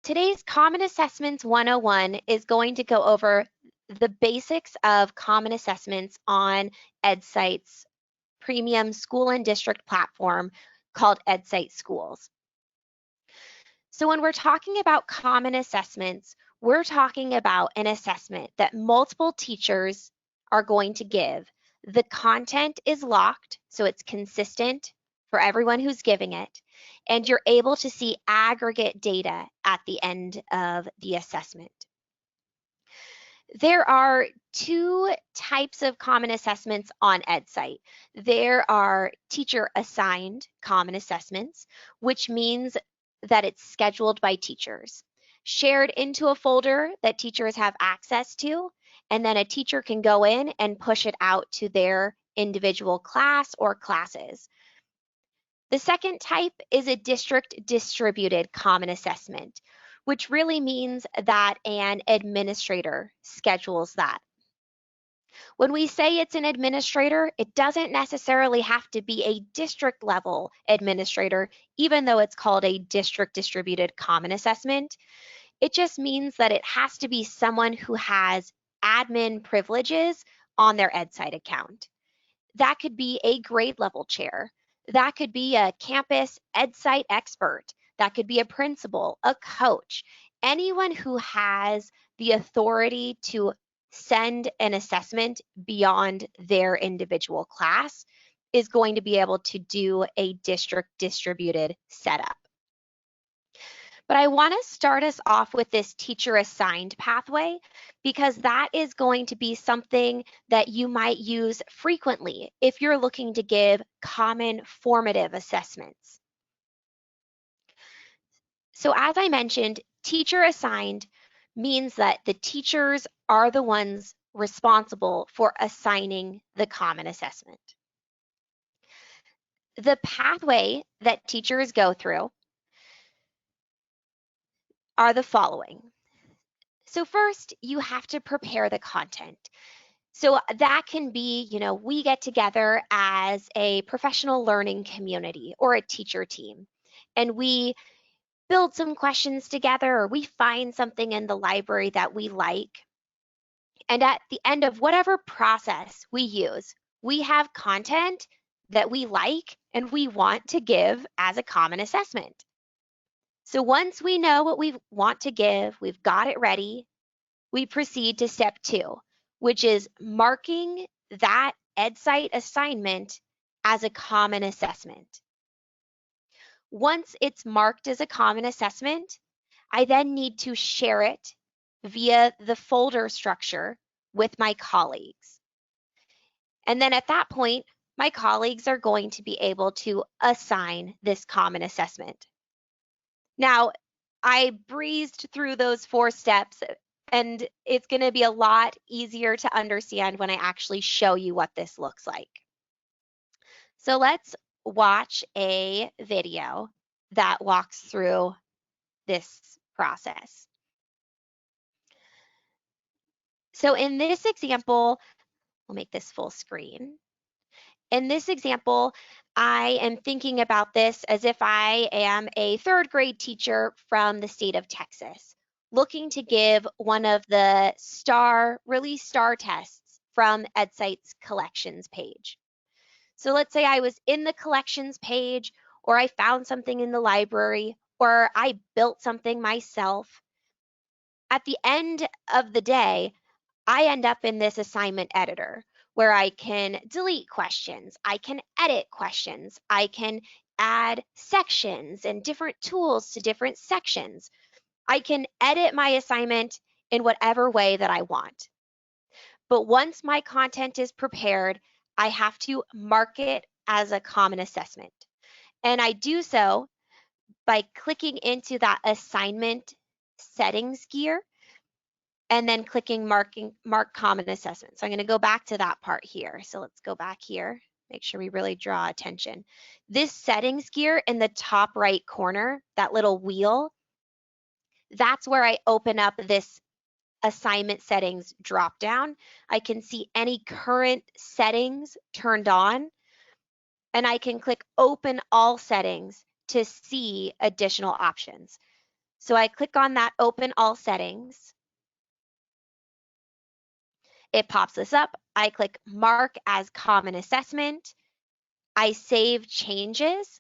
Today's Common Assessments 101 is going to go over the basics of common assessments on Edcite's premium school and district platform called Edcite Schools. So when we're talking about common assessments, we're talking about an assessment that multiple teachers are going to give. The content is locked, so it's consistent for everyone who's giving it, and you're able to see aggregate data at the end of the assessment. There are two types of common assessments on Edcite. There are teacher-assigned common assessments, which means that it's scheduled by teachers, shared into a folder that teachers have access to, and then a teacher can go in and push it out to their individual class or classes. The second type is a district distributed common assessment, which really means that an administrator schedules that. When we say it's an administrator, it doesn't necessarily have to be a district level administrator, even though it's called a district distributed common assessment. It just means that it has to be someone who has admin privileges on their Edcite account. That could be a grade level chair. That could be a campus Edcite expert. That could be a principal, a coach, anyone who has the authority to send an assessment beyond their individual class is going to be able to do a district distributed setup. But I want to start us off with this teacher assigned pathway because that is going to be something that you might use frequently if you're looking to give common formative assessments. So as I mentioned, teacher assigned means that the teachers are the ones responsible for assigning the common assessment. The pathway that teachers go through are the following. So first, you have to prepare the content. So that can be, we get together as a professional learning community or a teacher team, and we build some questions together, or we find something in the library that we like. And at the end of whatever process we use, we have content that we like and we want to give as a common assessment. So once we know what we want to give, we've got it ready, we proceed to step 2, which is marking that Edcite assignment as a common assessment. Once it's marked as a common assessment, I then need to share it via the folder structure with my colleagues. And then at that point, my colleagues are going to be able to assign this common assessment. Now, I breezed through those 4 steps, and it's going to be a lot easier to understand when I actually show you what this looks like. So let's watch a video that walks through this process. So in this example, we'll make this full screen. In this example, I am thinking about this as if I am a 3rd grade teacher from the state of Texas, looking to give one of the release star tests from Edcite's collections page. So let's say I was in the collections page, or I found something in the library, or I built something myself. At the end of the day, I end up in this assignment editor where I can delete questions, I can edit questions, I can add sections and different tools to different sections. I can edit my assignment in whatever way that I want. But once my content is prepared, I have to mark it as a common assessment. And I do so by clicking into that assignment settings gear and then clicking mark common assessment. So I'm going to go back to that part here. So let's go back here, make sure we really draw attention. This settings gear in the top right corner, that little wheel, that's where I open up this assignment settings drop down. I can see any current settings turned on, and I can click open all settings to see additional options. So I click on that Open All Settings. It pops this up. I click Mark as Common Assessment. I save changes.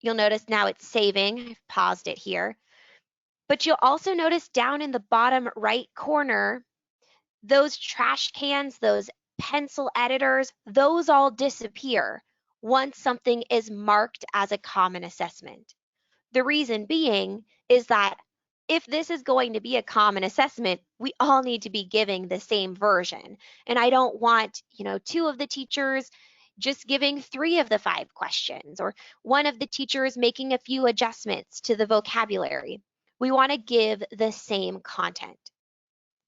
You'll notice now it's saving. I've paused it here. But you'll also notice down in the bottom right corner, those trash cans, those pencil editors, those all disappear once something is marked as a common assessment. The reason being is that if this is going to be a common assessment, we all need to be giving the same version. And I don't want, two of the teachers just giving 3 of the 5 questions, or one of the teachers making a few adjustments to the vocabulary. We want to give the same content.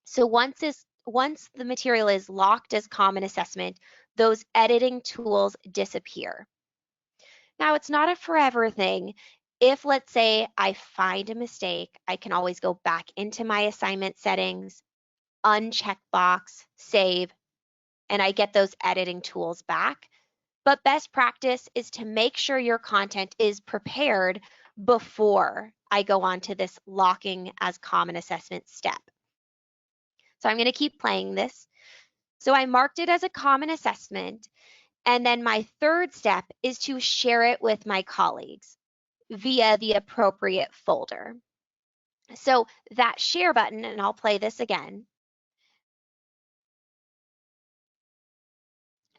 So once the material is locked as common assessment, those editing tools disappear. Now, it's not a forever thing. If, let's say, I find a mistake, I can always go back into my assignment settings, uncheck box, save, and I get those editing tools back. But best practice is to make sure your content is prepared before I go on to this locking as common assessment step. So I'm going to keep playing this. So I marked it as a common assessment, and then my third step is to share it with my colleagues via the appropriate folder. So that share button, and I'll play this again.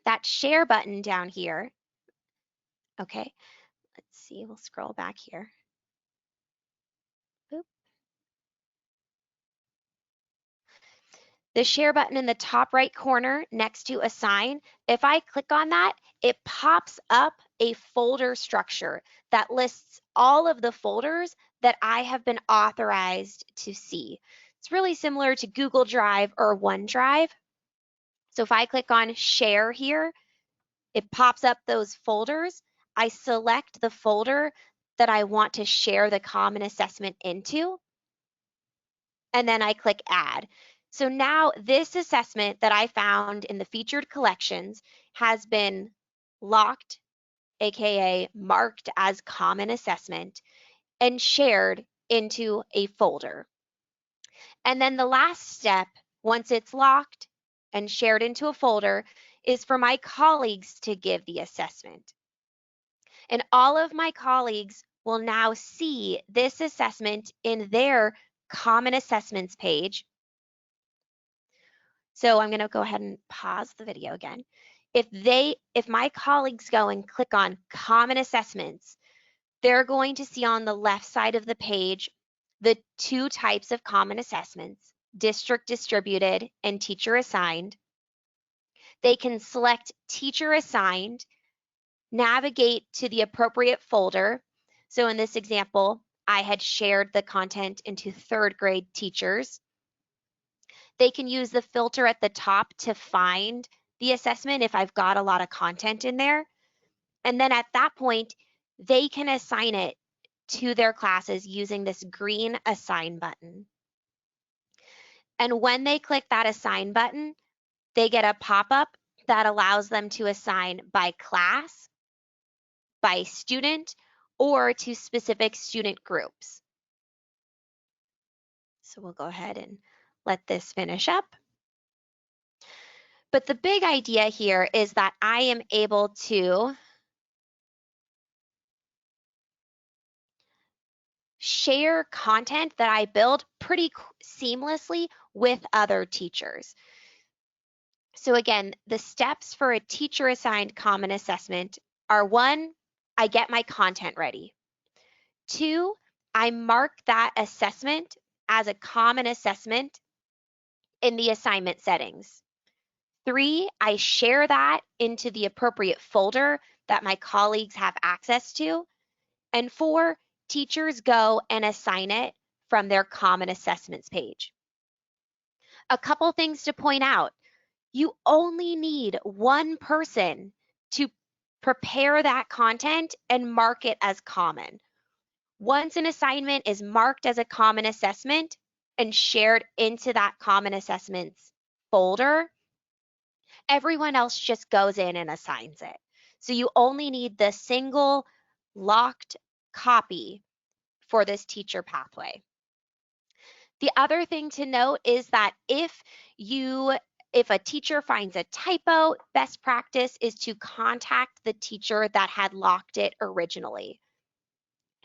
That share button down here, okay, let's see, we'll scroll back here. Oop. The share button in the top right corner next to assign, if I click on that, it pops up a folder structure that lists all of the folders that I have been authorized to see. It's really similar to Google Drive or OneDrive. So if I click on share here, it pops up those folders. I select the folder that I want to share the common assessment into, and then I click add. So now this assessment that I found in the featured collections has been locked, aka marked as common assessment, and shared into a folder. And then the last step, once it's locked and shared into a folder, is for my colleagues to give the assessment. And all of my colleagues will now see this assessment in their common assessments page. So I'm going to go ahead and pause the video again. If my colleagues go and click on common assessments, they're going to see on the left side of the page the 2 types of common assessments, district distributed and teacher assigned. They can select teacher assigned, navigate to the appropriate folder. So in this example, I had shared the content into 3rd grade teachers. They can use the filter at the top to find the assessment if I've got a lot of content in there. And then at that point, they can assign it to their classes using this green assign button. And when they click that assign button, they get a pop-up that allows them to assign by class, by student, or to specific student groups. So we'll go ahead and let this finish up. But the big idea here is that I am able to share content that I build pretty seamlessly with other teachers. So again, the steps for a teacher-assigned common assessment are 1, I get my content ready. 2, I mark that assessment as a common assessment in the assignment settings. 3, I share that into the appropriate folder that my colleagues have access to. And 4, teachers go and assign it from their common assessments page. A couple things to point out. You only need one person to prepare that content and mark it as common. Once an assignment is marked as a common assessment and shared into that common assessments folder, everyone else just goes in and assigns it. So you only need the single locked copy for this teacher pathway. The other thing to note is that if a teacher finds a typo, best practice is to contact the teacher that had locked it originally.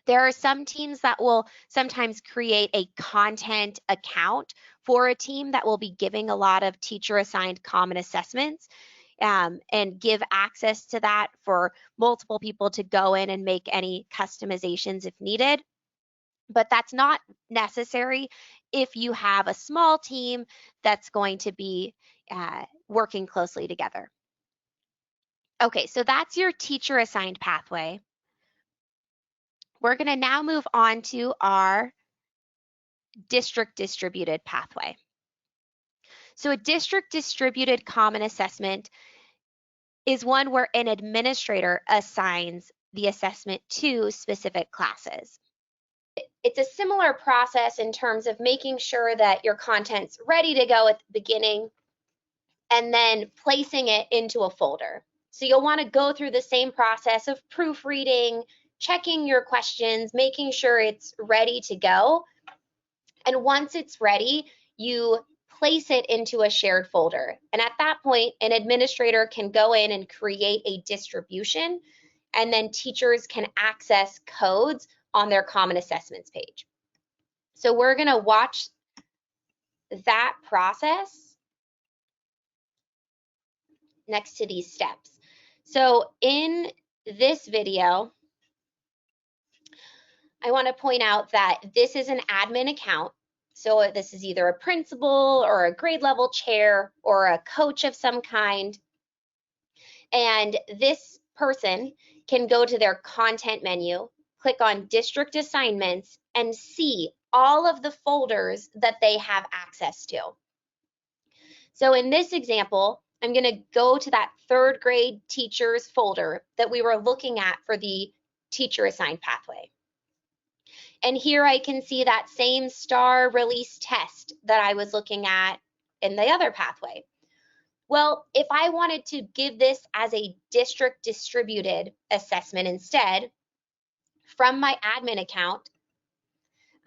There are some teams that will sometimes create a content account for a team that will be giving a lot of teacher-assigned common assessments and give access to that for multiple people to go in and make any customizations if needed. But that's not necessary if you have a small team that's going to be working closely together. Okay, so that's your teacher-assigned pathway. We're going to now move on to our district distributed pathway. So a district distributed common assessment is one where an administrator assigns the assessment to specific classes. It's a similar process in terms of making sure that your content's ready to go at the beginning and then placing it into a folder. So you'll want to go through the same process of proofreading, checking your questions, making sure it's ready to go. And once it's ready, you place it into a shared folder. And at that point, an administrator can go in and create a distribution, and then teachers can access codes on their common assessments page. So we're going to watch that process next to these steps. So in this video, I want to point out that this is an admin account. So this is either a principal or a grade level chair or a coach of some kind. And this person can go to their content menu, click on district assignments, and see all of the folders that they have access to. So in this example, I'm going to go to that third grade teachers folder that we were looking at for the teacher assigned pathway. And here I can see that same star release test that I was looking at in the other pathway. Well, if I wanted to give this as a district distributed assessment instead, from my admin account,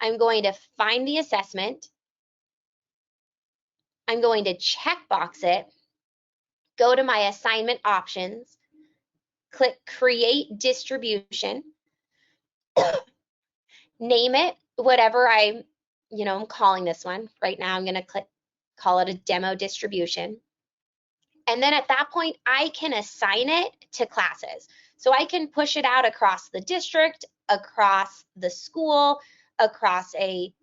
I'm going to find the assessment. I'm going to checkbox it, go to my assignment options, click create distribution, name it whatever I'm calling this one. Right now I'm going to call it a demo distribution. And then at that point, I can assign it to classes. So I can push it out across the district, across the school, across a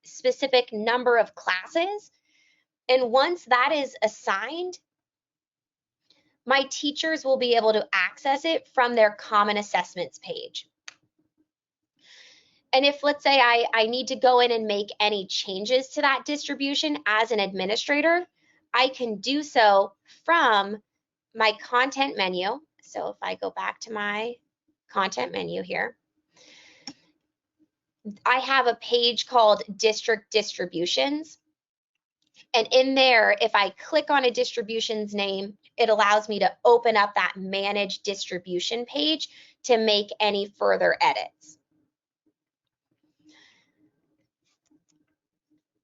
specific number of classes. And once that is assigned, my teachers will be able to access it from their common assessments page. And if, let's say, I need to go in and make any changes to that distribution as an administrator, I can do so from my content menu. So if I go back to my content menu here, I have a page called District Distributions. And in there, if I click on a distribution's name, it allows me to open up that Manage Distribution page to make any further edits.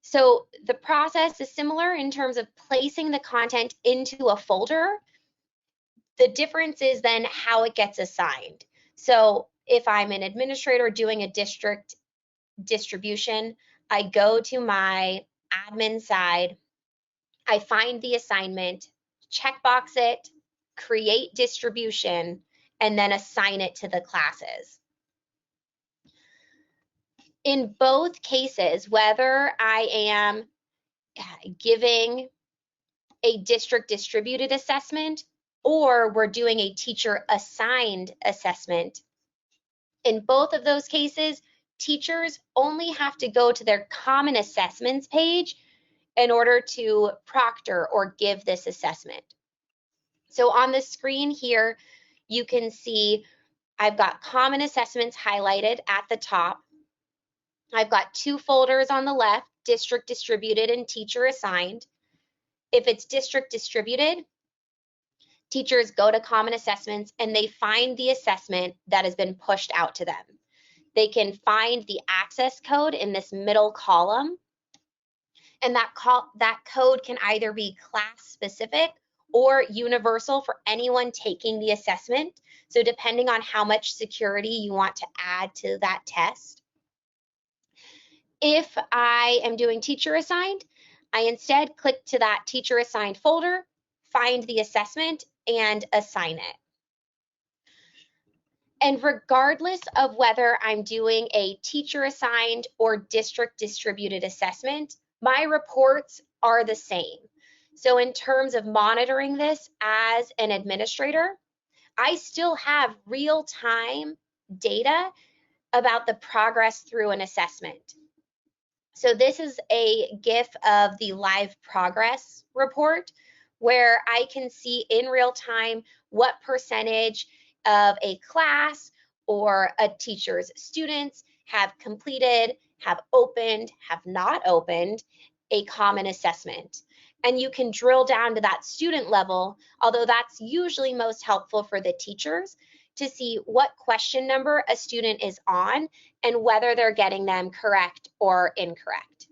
So the process is similar in terms of placing the content into a folder. The difference is then how it gets assigned. So if I'm an administrator doing a district distribution, I go to my admin side, I find the assignment, checkbox it, create distribution, and then assign it to the classes. In both cases, whether I am giving a district distributed assessment or we're doing a teacher assigned assessment, in both of those cases, teachers only have to go to their common assessments page in order to proctor or give this assessment. So on the screen here, you can see I've got common assessments highlighted at the top. I've got two folders on the left, district distributed and teacher assigned. If it's district distributed, teachers go to common assessments and they find the assessment that has been pushed out to them. they can find the access code in this middle column, and that code can either be class specific or universal for anyone taking the assessment. So depending on how much security you want to add to that test. If I am doing teacher assigned, I instead click to that teacher assigned folder, find the assessment, and assign it. And regardless of whether I'm doing a teacher assigned or district distributed assessment, my reports are the same. So in terms of monitoring this as an administrator, I still have real-time data about the progress through an assessment. So this is a GIF of the live progress report where I can see in real time what percentage of a class or a teacher's students have completed, have opened, have not opened a common assessment. And you can drill down to that student level, although that's usually most helpful for the teachers, to see what question number a student is on and whether they're getting them correct or incorrect.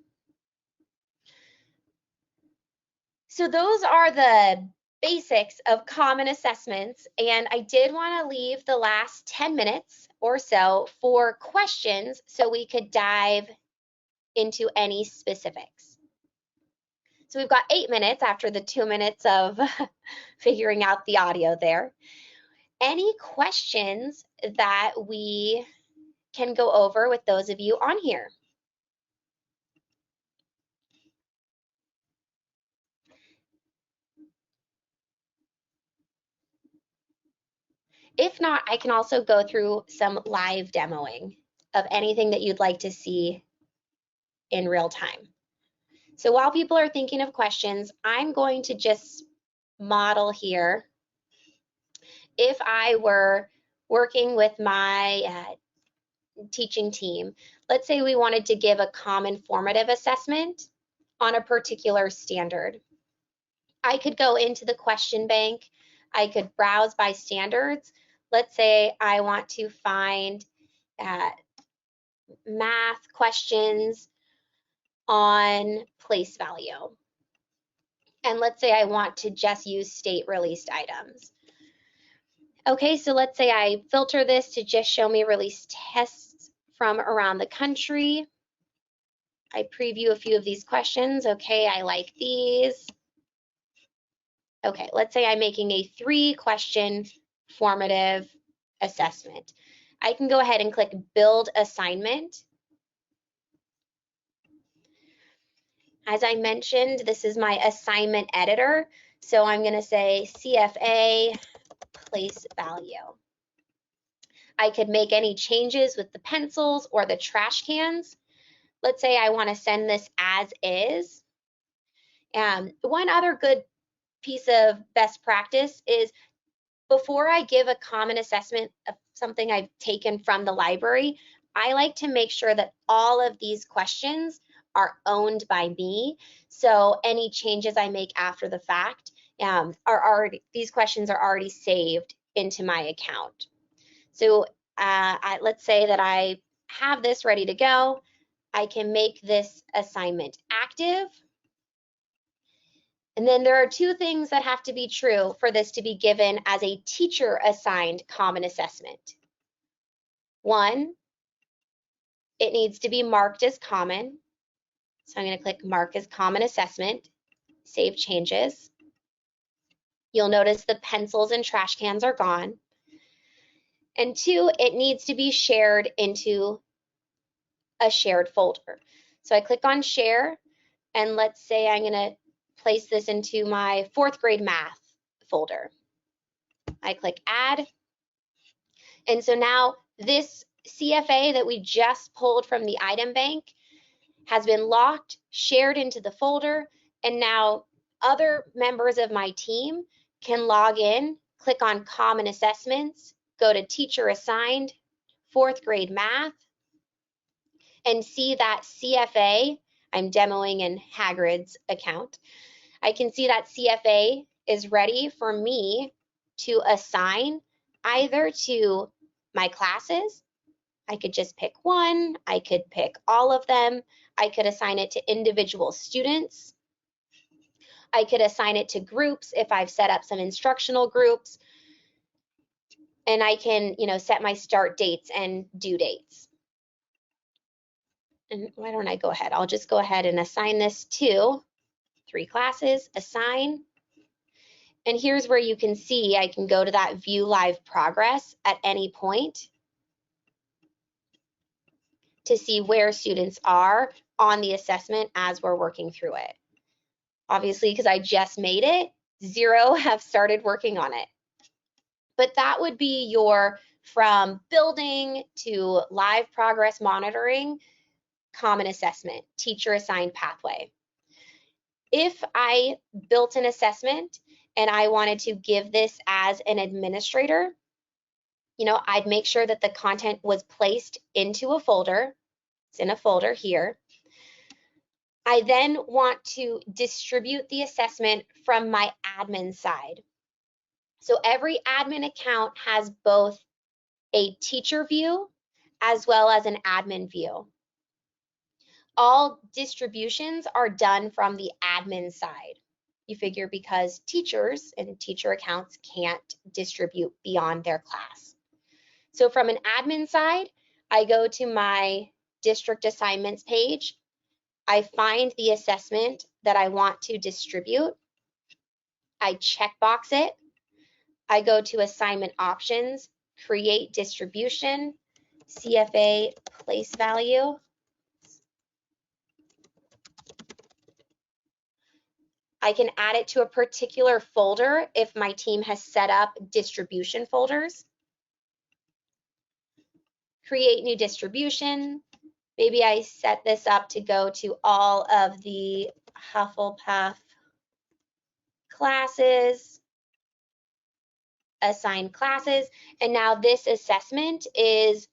So those are the basics of common assessments, and I did want to leave the last 10 minutes or so for questions so we could dive into any specifics. So we've got 8 minutes after the 2 minutes of figuring out the audio there. Any questions that we can go over with those of you on here? If not, I can also go through some live demoing of anything that you'd like to see in real time. So while people are thinking of questions, I'm going to just model here. If I were working with my teaching team, let's say we wanted to give a common formative assessment on a particular standard. I could go into the question bank. I could browse by standards. Let's say I want to find math questions on place value. And let's say I want to just use state released items. Okay, so let's say I filter this to just show me released tests from around the country. I preview a few of these questions. Okay, I like these. Okay, let's say I'm making a 3-question formative assessment. I can go ahead and click Build Assignment. As I mentioned, this is my assignment editor. So I'm going to say CFA place value. I could make any changes with the pencils or the trash cans. Let's say I want to send this as is. One other good piece of best practice is before I give a common assessment of something I've taken from the library, I like to make sure that all of these questions are owned by me. So any changes I make after the fact these questions are already saved into my account. So let's say that I have this ready to go. I can make this assignment active. And then there are 2 things that have to be true for this to be given as a teacher-assigned common assessment. 1, it needs to be marked as common. So I'm going to click Mark as Common Assessment, Save Changes. You'll notice the pencils and trash cans are gone. And 2, it needs to be shared into a shared folder. So I click on Share, and let's say I'm going to place this into my 4th grade math folder. I click Add. And so now this CFA that we just pulled from the item bank has been locked, shared into the folder, and now other members of my team can log in, click on Common Assessments, go to Teacher Assigned, 4th grade math, and see that CFA. I'm demoing in Hagrid's account. I can see that CFA is ready for me to assign either to my classes I could just pick one. I could pick all of them. I could assign it to individual students. I could assign it to groups if I've set up some instructional groups. And I can, set my start dates and due dates. And why don't I go ahead? I'll just go ahead and assign this to 3 classes, assign. And here's where you can see I can go to that view live progress at any point to see where students are on the assessment as we're working through it. Obviously, because I just made it, 0 have started working on it. But that would be your from building to live progress monitoring common assessment, teacher assigned pathway. If I built an assessment and I wanted to give this as an administrator, I'd make sure that the content was placed into a folder. It's in a folder here. I then want to distribute the assessment from my admin side. So every admin account has both a teacher view as well as an admin view. All distributions are done from the admin side. You figure because teachers and teacher accounts can't distribute beyond their class. So from an admin side, I go to my district assignments page. I find the assessment that I want to distribute. I checkbox it. I go to assignment options, create distribution, CFA place value. I can add it to a particular folder if my team has set up distribution folders. Create new distribution. Maybe I set this up to go to all of the Hufflepuff classes, assign classes, and now this assessment is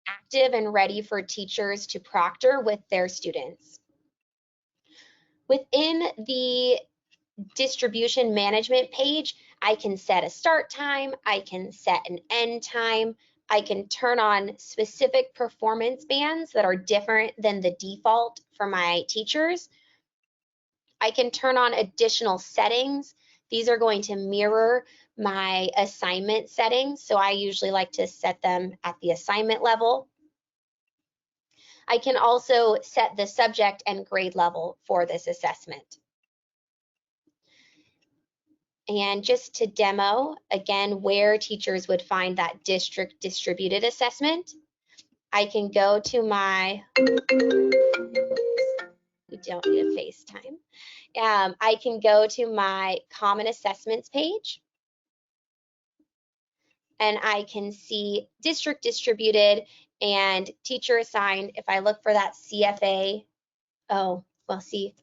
active and ready for teachers to proctor with their students. Within the distribution management page, I can set a start time, I can set an end time, I can turn on specific performance bands that are different than the default for my teachers. I can turn on additional settings. These are going to mirror my assignment settings, so I usually like to set them at the assignment level. I can also set the subject and grade level for this assessment. And just to demo, again, where teachers would find that district distributed assessment, I can go to my, we don't need a FaceTime. I can go to my common assessments page, and I can see district distributed and teacher assigned. If I look for that CFA, oh, well, see,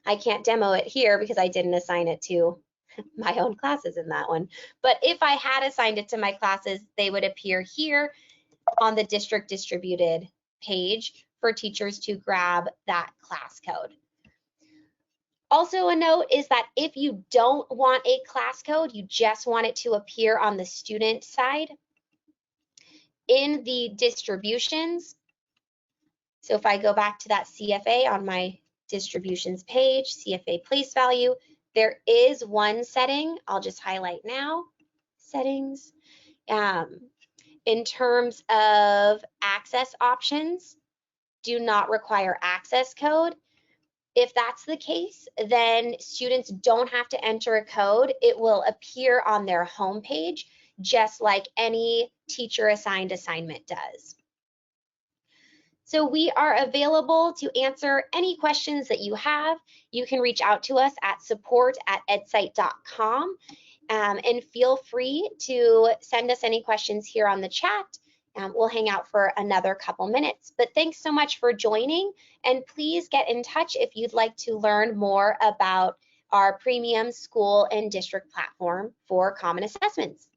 I can't demo it here because I didn't assign it to my own classes in that one. But if I had assigned it to my classes, they would appear here on the district distributed page for teachers to grab that class code. Also a note is that if you don't want a class code, you just want it to appear on the student side, in the distributions, so if I go back to that CFA on my distributions page, CFA place value, there is one setting, I'll just highlight now, settings. In terms of access options, do not require access code. If that's the case, then students don't have to enter a code. It will appear on their home page, just like any teacher assigned assignment does. So we are available to answer any questions that you have. You can reach out to us at support@edcite.com, and feel free to send us any questions here on the chat. We'll hang out for another couple minutes, but thanks so much for joining, and please get in touch if you'd like to learn more about our premium school and district platform for common assessments.